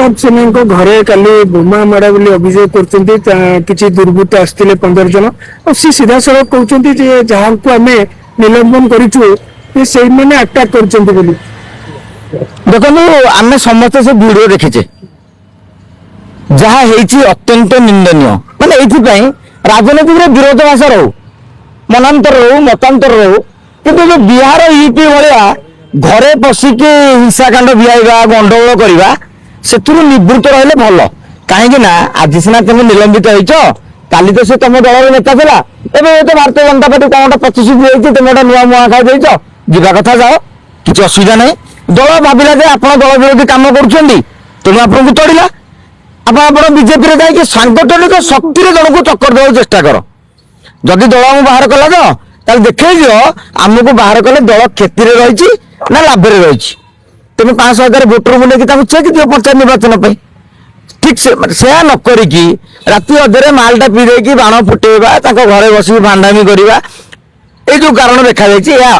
प्रताप सेना को घरे काली बोमा माड़ा बोली अभियोग कर किसी दुर्बृत्त आसते 15 जन और सी सीधा सड़क कहते जहाँ को आम निलंबन करूँ से मैंने अटैक कर देखो आम समस्त से वीडियो देखीचे जहाँ अत्यंत निंदनीय माने ये राजनीति विरोधाभास रो मनांतर रो मतांतर रो किंतु जो बिहार यूपी भाया घरे पशिकी हिंसाकांड भिआईबा गंडगोल करवा से निवृत्त रहिले भल कहीं आज सीना तुम निलंबित हो काली तो से तुम दल नेता था एवं तो भारतीय जनता पार्टी कौन प्रतिश्रुति तुम गोटे नुआ मुआ खाई जावा कथा जाओ किसी असुविधा ना दल भाविला आप दल विरोधी कम करेणु आपको तोड़ा आप बीजेपी जाकि सांगठनिक शक्ति जन को चक्कर देवा चेष्टा कर जदि दल आम बाहर कला तो देखे दियो आमको बाहर कले दल क्षति रही ना लाभ रही तुम 5,000 भोटर को चेक दियो पंचायत निर्वाचन ठीक से नक राति अधे मालटा पी दे बाण फुटेबा घरे बस भांडामी करवा ये जो कारण देखा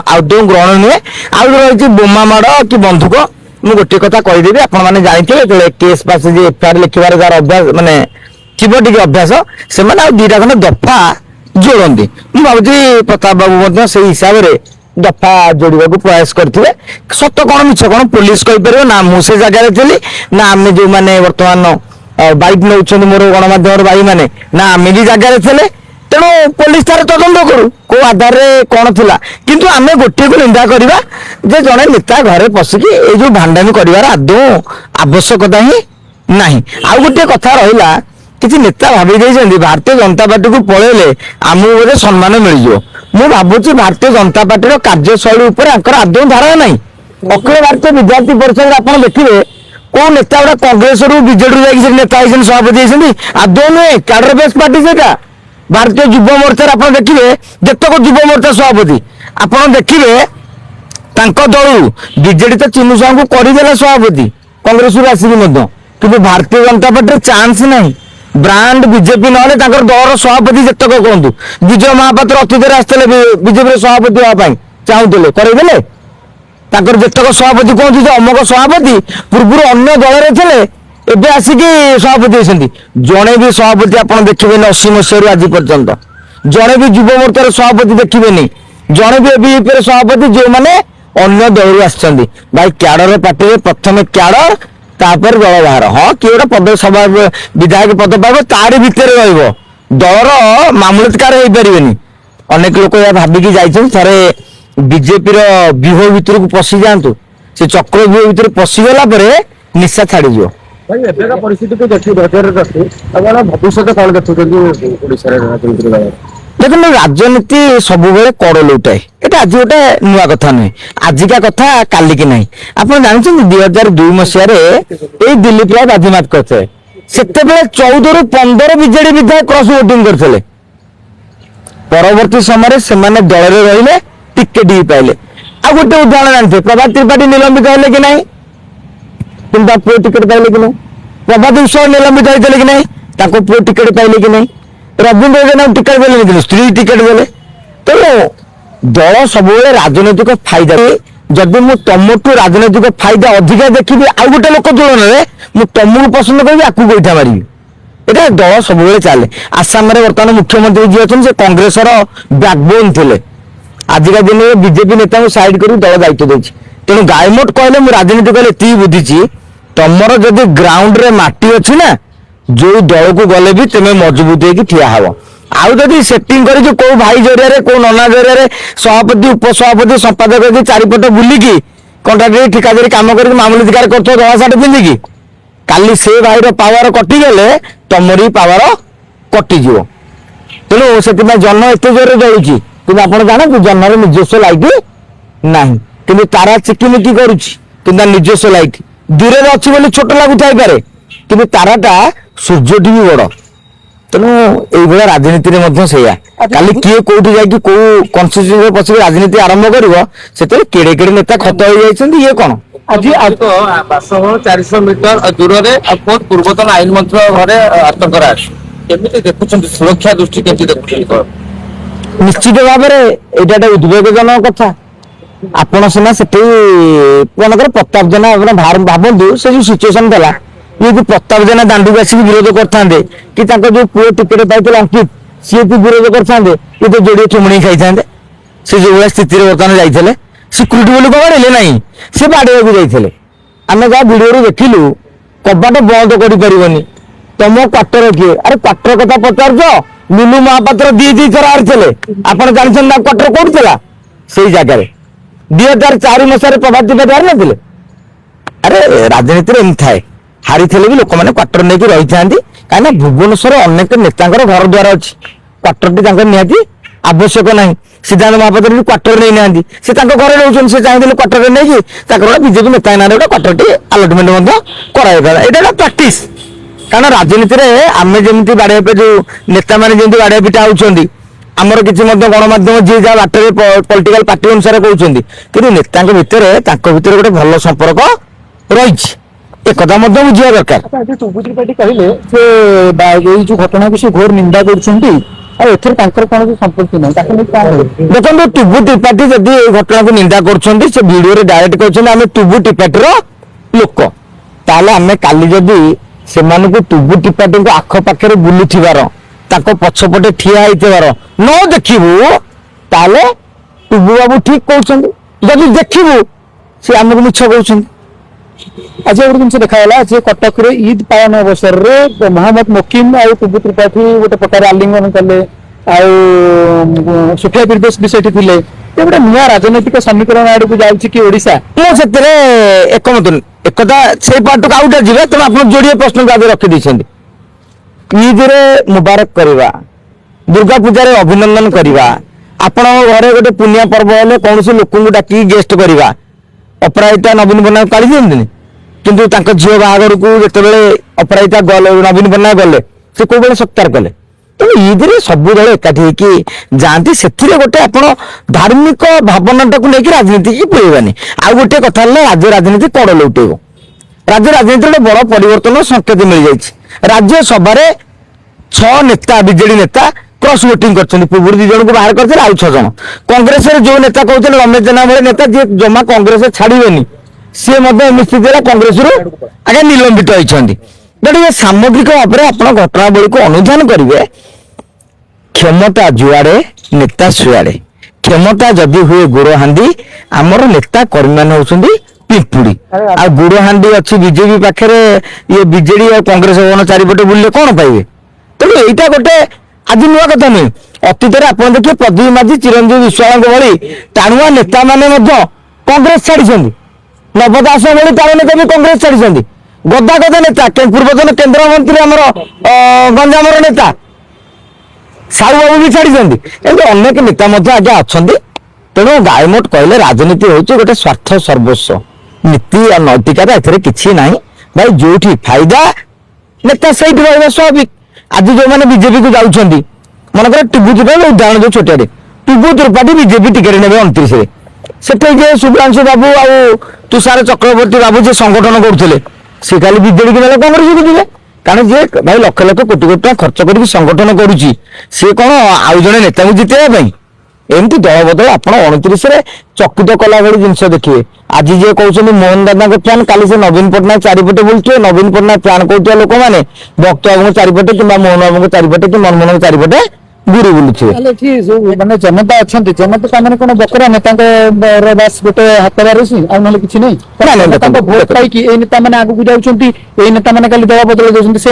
आदौ ग्रहण नुहे आउ रही बोमा माड़ कि बंधुक मुझे गोटे कथा कहीदेवी आपने जानते केस पास एफआईआर लिखार जार अभ्यास मानने थी अभ्यास से दुईटा खंड दफा जोड़ती मुझे भावी प्रताप बाबू से हिसाब से दफा जोड़ा प्रयास करते सत कौन मिछ कौन पुलिस कहीपर ना मुझे जगार थी ना आम जो मैंने बर्तमान बाइक नौ मोर गणमाध्यम भाई मैंने ना आम भी जगार थे तेणु पुलिस तार तदंत करू को आधार कौन थिला किंतु आमे गोटे को निंदा करवा जे जड़े नेता घरे पशिकी ये जो भांडामी कर आदौ आवश्यकता ही नहीं आउ गोटे कथा रहा किसी नेता भावी भारतीय जनता पार्टी को पलैले आमको बोधे सम्मान मिल जाए भावुँ भारतीय जनता पार्टी कार्यशैली आदौ धारणा ना अखिल भारतीय विद्यार्थी परिषद आप देखिए कौ नेता गुड़ा कांग्रेस बीजेडी नेता सभापति आदौ नुहे कैडर बेस पार्टी से भारतीय युव मोर्चा आप देखिए जितक युव मोर्चा सभापति आप देखिए दल बीजेडी तो चिन्नु साहू को करदेला सभापति कांग्रेस आसिक कि भारतीय जनता पार्टी चांस ना ब्रांड बीजेपी ना दल सभापति जितक कहतु विजय महापात्र अतीत आसते बीजेपी सभापति हाँपाई चाहूले करदेले जितक सभापति कहते अमक सभापति पूर्व अन्य दल थे एबे आसिक सभापति होती जड़े भी सभापति आप देखिए 80 मसीह आज पर्यंत जड़े भी युव मोर्चार सभापति देखिए जड़े भी एबीपी सभापति जो मैंने अन्य दल आसछंती भाई क्याडर पार्टी प्रथम क्याडर तापर दल बाहर हाँ किए गोटे पद सभा विधायक पद पाइब तार भितर दलर मामलतकार हो पारे अनेक लोक यह भाविकी जारे बीजेपी व्यूह भितर को पशि जातु से चक्र व्यूह भितर पशिगला निशा छाड़ी परिस्थिति को देखिए भविष्य कौन देखते देखो राजनीति सब कड़ लौटाए ये आज गोटे नुआ कथा नुहे आजिका कथा काली की नहीं आप जानते 2002 मसीह दिलीप राय बाजीमात करते से 14 ରୁ 15 बीजेडी विधायक क्रॉस वोटिंग करते परवर्ती समय से दल में रही टिकेट ही पाइले आ गोटे उदाहरण जानते प्रभात त्रिपाठी निलंबित है कि नहीं किंतु पुओ टिकेट पाइले कि नहीं प्रभात विश्वास निलंबित होते कि नहीं पुओ टिकेट पाइले कि नहीं रविंद्र जेना टिकेट देले कि स्त्री टिकेट देले तेणु दल सब राजनैतिक फायदा जदि मु तुमठू राजनैतिक फायदा अधिका देखी आउ गोटे लोक तुलन में तुमको पसंद करी आपको गोईठा मारी ये दल सब चले आसाम में बर्तमान मुख्यमंत्री जी अच्छे से कांग्रेस बैकबोन थे आजिका दिन में बीजेपी नेता साइड कर दल दायित्व देती तेणु गायमोट कहले मुझे राजनीति कहले ती बुझी तुमर जदि ग्राउंड रे माटी अच्छी ना जो दल को गले भी तुम्हें मजबूत होगी ठिया हब आउ जदि सेटिंग कर कौ भाई जरिया कौ नना जरिया सभापति उपसभापति संपादक चारिपट बुलिकी कंट्राक्टर ठिकादारी कम कर मामूलिकार कर दला साट पिंधिकी काली से भाई पावर कटिगले तुमरी पावर कटिज तेणु से जन एत जोर जलुची कि आप जानते जनर निजस्व लाइट ना कि तारा चिकिमिकी करुच्ची निजस्व लाइट दूर अच्छी बोली छोट लगुथाई कि ताराटा सूर्य टी भी बड़ तेणु ये राजनीति काली किए कौटी जाकि कौ कन्स्टिट्यूशन पशिक राजनीति आरंभ कर केड़े केड़े नेता खत हो जाती ये कौन आज 500-400 मीटर दूर में पूर्वतन आईन मंत्री घरे आतंक केमी देखुं सुरक्षा दृष्टि केमी देखुं निश्चित भाव में ये उद्वेगजनक कथा आपण सीना से प्रताप जेना भावतु से जो सिचुएसन था ଯଦି ପ୍ରତାପ ଜେନା ଦାଣ୍ଡକୁ ଆସିକି ବିରୋଧ କରିଥାନ୍ତେ କି ତାଙ୍କ ଯୋଉ ପୁଅ ଟିକେଟ ପାଇଥିଲେ ଅଙ୍କିତ ସିଏ ଯଦି ବିରୋଧ କରିଥାନ୍ତେ ଇଏ ତ ଯୋଡ଼ିଏ ଚୁମୁଣି ଖାଇଥାନ୍ତେ। ସେ ଯୋଉଭଳିଆ ସ୍ଥିତିରେ ବର୍ତ୍ତମାନ ଯାଇଥିଲେ ସିକ୍ୟୁରିଟି ବୋଲି କଣ ବାଡ଼େଇଲେ ନାହିଁ, ସେ ବାଡ଼େଇବାକୁ ଯାଇଥିଲେ। ଆମେ ଯାହା ଭିଡ଼ିଓରୁ ଦେଖିଲୁ କବାଟ ବନ୍ଦ କରିପାରିବନି, ତମ କ୍ୱାର୍ଟର କିଏ? ଆରେ କ୍ୱାର୍ଟର କଥା ପଚାରୁଛ? ମିଲୁ ମହାପାତ୍ର ଦି ଥର ହାରିଥିଲେ, ଆପଣ ଜାଣିଛନ୍ତି ନା କ୍ୱାର୍ଟର କୋଉଠି ଥିଲା? ସେଇ ଜାଗାରେ 2004 ମସିହାରେ ପ୍ରଭାତ ତ୍ରିପାଠୀ ହାରିନଥିଲେ? ଆରେ ରାଜନୀତିରେ ଏମିତି ଥାଏ, ହାରିଥିଲେ ବି ଲୋକମାନେ କ୍ୱାର୍ଟର ନେଇକି ରହିଥାନ୍ତି। କାହିଁକିନା ଭୁବନେଶ୍ୱର ଅନେକ ନେତାଙ୍କର ଘର ଦ୍ୱାର ଅଛି, କ୍ୱାର୍ଟରଟି ତାଙ୍କର ନିହାତି ଆବଶ୍ୟକ ନାହିଁ। ସିଦ୍ଧାନ୍ତ ମହାପାତ୍ର ବି କ୍ୱାର୍ଟର ନେଇନାହାନ୍ତି, ସେ ତାଙ୍କ ଘରେ ରହୁଛନ୍ତି। ସେ ଚାହିଁଥିଲେ କ୍ୱାର୍ଟରରେ ନେଇକି ତାଙ୍କର ଗୋଟେ ବିଜେପି ନେତା ନାଁରେ ଗୋଟେ କ୍ୱାର୍ଟରଟି ଆଲଟମେଣ୍ଟ ମଧ୍ୟ କରାଯାଇପାରେ। ଏଇଟା ଗୋଟେ ପ୍ରାକ୍ଟିସ। କାରଣ ରାଜନୀତିରେ ଆମେ ଯେମିତି ବାଡିଆ ପିଟା ଯୋଉ ନେତାମାନେ ଯେମିତି ବାଡିଆ ପିଟା ହଉଛନ୍ତି, ଆମର କିଛି ମଧ୍ୟ ଗଣମାଧ୍ୟମ ଯିଏ ଯାହା ବାଟରେ ପଲିଟିକାଲ ପାର୍ଟି ଅନୁସାରେ କହୁଛନ୍ତି, କିନ୍ତୁ ନେତାଙ୍କ ଭିତରେ ତାଙ୍କ ଭିତରେ ଗୋଟେ ଭଲ ସମ୍ପର୍କ ରହିଛି, ଏକଥା ମଧ୍ୟ ବୁଝିବା ଦରକାର। ଆଜି ଟୁବୁ ତ୍ରିପାଠୀ କହିଲେ ଯେ ଏଇ ଯୋଉ ଘଟଣାକୁ ସେ ଘୋର ନିନ୍ଦା କରୁଛନ୍ତି, ଆଉ ଏଥିରେ ତାଙ୍କର କୌଣସି ସମ୍ପୃକ୍ତି ନାହିଁ। ତାକୁ ନେଇ କଣ କହିବେ? ଦେଖନ୍ତୁ ଟୁବୁ ତ୍ରିପାଠୀ ଯଦି ଏଇ ଘଟଣାକୁ ନିନ୍ଦା କରୁଛନ୍ତି, ସେ ଭିଡିଓରେ ଡାଇରେକ୍ଟ କହିଛନ୍ତି ଆମେ ଟୁବୁ ତ୍ରିପାଠୀର ଲୋକ, ତାହେଲେ ଆମେ କାଲି ଯଦି ସେମାନଙ୍କୁ ଟୁବୁ ତ୍ରିପାଠୀଙ୍କ ଆଖପାଖରେ ବୁଲୁଥିବାର ତାଙ୍କ ପଛପଟେ ଠିଆ ହେଇଥିବାର ନ ଦେଖିବୁ, ତାହେଲେ ଟୁବୁ ବାବୁ ଠିକ କହୁଛନ୍ତି। ଯଦି ଦେଖିବୁ ସେ ଆମକୁ ମିଛ କହୁଛନ୍ତି। ଆଜି ଗୋଟେ ଜିନିଷ ଦେଖାଗଲା ଯେ କଟକରେ ଇଦ୍ ପାଳନ ଅବସରରେ ମହମ୍ମଦ ମୋକିମ ଆଉ ଟୁବୁ ତ୍ରିପାଠୀ ଗୋଟେ ପ୍ରକାର ଆଲିଙ୍ଗନ କଲେ, ଆଉ ସୁଫିଆ ବିରଦୋଷ ବି ସେଠି ଥିଲେ। ଏ ଗୋଟେ ନୂଆ ରାଜନୈତିକ ସମୀକରଣ ଆଡକୁ ଯାଉଛି କି ଓଡିଶା? ମୁଁ ସେଥିରେ ଏକମତ ନୁହେଁ। ଏକଥା ସେଇ ପାର୍ଟକୁ ଆଉ ଗୋଟେ ଯିବେ, ତେଣୁ ଆପଣ ଯୋଡ଼ିଏ ପ୍ରଶ୍ନକୁ ଆଜି ରଖିଦେଇଛନ୍ତି। ଇଦରେ ମୁବାରକ କରିବା, ଦୁର୍ଗା ପୂଜାରେ ଅଭିନନ୍ଦନ କରିବା, ଆପଣଙ୍କ ଘରେ ଗୋଟେ ପୁଣ୍ୟ ପର୍ବ ହେଲେ କୌଣସି ଲୋକଙ୍କୁ ଡାକିକି ଗେଷ୍ଟ କରିବା, ଅପରାଜିତା ନବୀନ ପଟ୍ଟନାୟକ ପାଳି ଦିଅନ୍ତିନି? କିନ୍ତୁ ତାଙ୍କ ଝିଅ ବାହାଘରକୁ ଯେତେବେଳେ ଅପରାଜିତା ଗଲେ, ନବୀନ ପଟ୍ଟନାୟକ ଗଲେ, ସେ କୋଉବେଳେ ସତ୍କାର କଲେ? ତେଣୁ ଇଦରେ ସବୁ ଦଳ ଏକାଠି ହେଇକି ଯାଆନ୍ତି। ସେଥିରେ ଗୋଟେ ଆପଣ ଧାର୍ମିକ ଭାବନାଟାକୁ ନେଇକି ରାଜନୀତି କି ପୁରେଇବାନି। ଆଉ ଗୋଟେ କଥା ହେଲା ରାଜ୍ୟ ରାଜନୀତି କଣ ଲଉଟେଇବ। ରାଜ୍ୟ ରାଜନୀତିରେ ଗୋଟେ ବଡ ପରିବର୍ତ୍ତନ ସଂକେତ ମିଳିଯାଇଛି। ରାଜ୍ୟସଭାରେ 6 ନେତା ବିଜେଡି ନେତା କ୍ରସ୍ ଭୋଟିଂ କରିଛନ୍ତି। ପୂର୍ବରୁ 2 ଜଣଙ୍କୁ ବାହାର କରିଥିଲେ, ଆଉ 6 ଜଣ। କଂଗ୍ରେସରେ ଯୋଉ ନେତା କହୁଥିଲେ ରମେଶ ଜେନା ଭଳି ନେତା ଯିଏ ଜମା କଂଗ୍ରେସ ଛାଡିବେନି, ସିଏ ମଧ୍ୟ ଏମିତି ହେଲା କଂଗ୍ରେସରୁ ଆଜ୍ଞା ନିଲମ୍ବିତ ହେଇଛନ୍ତି। ତେଣୁ ଏ ସାମଗ୍ରିକ ଭାବରେ ଆପଣ ଘଟଣାବଳୀକୁ ଅନୁଧ୍ୟାନ କରିବେ। କ୍ଷମତା ଯୁଆଡେ ନେତା ସୁଆଡେ। କ୍ଷମତା ଯଦି ହୁଏ ଗୋଡହାଣ୍ଡି, ଆମର ନେତା କର୍ମୀମାନେ ହଉଛନ୍ତି ପିମ୍ପୁଡି। ଆଉ ଗୋଡହାଣ୍ଡି ଅଛି ବିଜେପି ପାଖରେ, ଇଏ ବିଜେଡି ଆଉ କଂଗ୍ରେସ ଭବନ ଚାରିପଟେ ବୁଲିଲେ କଣ ପାଇବେ? ତେଣୁ ଏଇଟା ଗୋଟେ ଆଜି ନୂଆ କଥା ନୁହେଁ। ଅତୀତରେ ଆପଣ ଦେଖିବେ ପ୍ରଦୀପ ମାଝୀ, ଚିରଞ୍ଜୀବ ବିଶ୍ୱାଳଙ୍କ ଭଳି ଟାଣୁଆ ନେତାମାନେ ମଧ୍ୟ କଂଗ୍ରେସ ଛାଡିଛନ୍ତି। ନବ ଦାସ ଭଳି ଟାଣୁଆ ନେତା ବି କଂଗ୍ରେସ ଛାଡିଛନ୍ତି। ଗଦା ଗଦା ନେତା, ପୂର୍ବତନ କେନ୍ଦ୍ରମନ୍ତ୍ରୀ ଆମର ଗଞ୍ଜାମର ନେତା ସାହୁ ବାବୁ ବି ଛାଡିଛନ୍ତି। ଏମିତି ଅନେକ ନେତା ମଧ୍ୟ ଆଜ୍ଞା ଅଛନ୍ତି। ତେଣୁ ଗାଇମୋଟ କହିଲେ ରାଜନୀତି ହଉଛି ଗୋଟେ ସ୍ୱାର୍ଥ ସର୍ବସ୍ୱ, ନୀତି ଆଉ ନୈତିକତା ଏଥିରେ କିଛି ନାହିଁ। ଭାଇ ଯୋଉଠି ଫାଇଦା ନେତା ସେଇଠି ରହିବା ସ୍ୱାଭାବିକ। ଆଜି ଯୋଉମାନେ ବିଜେପିକୁ ଯାଉଛନ୍ତି, ମନେକର ଟୁବୁ ତ୍ରିପାଠୀ ଉଦାହରଣ ଯୋଉ ଛୋଟିଆଟେ, ଟୁବୁ ତ୍ରିପାଠୀ ବିଜେପି ଟିକେଟ ନେବେ 29ରେ। ସେଠି ଯେ ଶୁଭ୍ରାଂଶୁ ବାବୁ ଆଉ ତୁଷାର ଚକ୍ରବର୍ତ୍ତୀ ବାବୁ ଯେ ସଂଗଠନ କରୁଥିଲେ, ସେ ଖାଲି ବିଜେଡି କି ନେଲେ କଂଗ୍ରେସକୁ ଯିବେ। କାରଣ ଯିଏ ଭାଇ ଲକ୍ଷ ଲକ୍ଷ କୋଟି କୋଟି ଟଙ୍କା ଖର୍ଚ୍ଚ କରିକି ସଂଗଠନ କରୁଛି, ସିଏ କଣ ଆଉ ଜଣେ ନେତାକୁ ଜିତେଇବା ପାଇଁ? ଏମିତି ଦଳ ବଦଳ ଆପଣ 29ରେ ଚକିତ କଲା ଭଳି ଜିନିଷ ଦେଖିବେ। ଆଜି ଯିଏ କହୁଛନ୍ତି ମୋହନ ଦାଦାଙ୍କ ଫ୍ୟାନ୍, କାଲି ସେ ନବୀନ ପଟ୍ଟନାୟକ ଚାରିପଟେ ବୁଲୁଥିବେ। ନବୀନ ପଟ୍ଟନାୟକ ଫ୍ୟାନ୍ କହୁଥିବା ଲୋକମାନେ ଭକ୍ତ ବାବୁଙ୍କ ଚାରିପଟେ କିମ୍ବା ମୋହନ ବାବୁଙ୍କ ଚାରିପଟେ କି ମନମୋହନଙ୍କ ଚାରିପଟେ ଘୁରି ବୁଲୁଥିବେ। ତାହେଲେ ଏଠି ଯୋଉ ମାନେ ଜନତା ଅଛନ୍ତି, ଜନତା ତାମାନେ କଣ ବକରା ନେତାଙ୍କ ବାସ୍ ଗୋଟେ ହାତ ବାରିଛି, ଆଉ ନହେଲେ କିଛି ନାହିଁ। ତାଙ୍କ ଭୋଟ ପାଇକି ଏଇ ନେତା ମାନେ ଆଗକୁ ଯାଉଛନ୍ତି, ଏଇ ନେତା ମାନେ କାଲି ଦଳ ବଦଳ ଦଉଛନ୍ତି, ସେ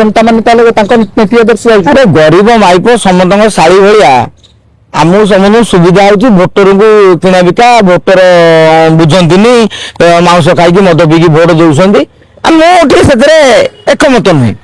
ନେତା ମାନେ ତାହେଲେ ତାଙ୍କ ନୀତି ଆଦର୍ଶ ଯାଉଛି। ଆରେ ଗରିବ ମାଇପ ସମସ୍ତଙ୍କ ଶାଳୀ ଭଳିଆ ଆମକୁ ସମସ୍ତଙ୍କୁ ସୁବିଧା ହଉଛି। ଭୋଟରଙ୍କୁ କିଣା ବିକା, ଭୋଟର ବୁଝନ୍ତିନି, ମାଉଁସ ଖାଇକି ମଦ ପିଇକି ଭୋଟ ଦଉଛନ୍ତି। ମୁଁ ଟିକେ ସେଥିରେ ଏକମତ ନୁହେଁ।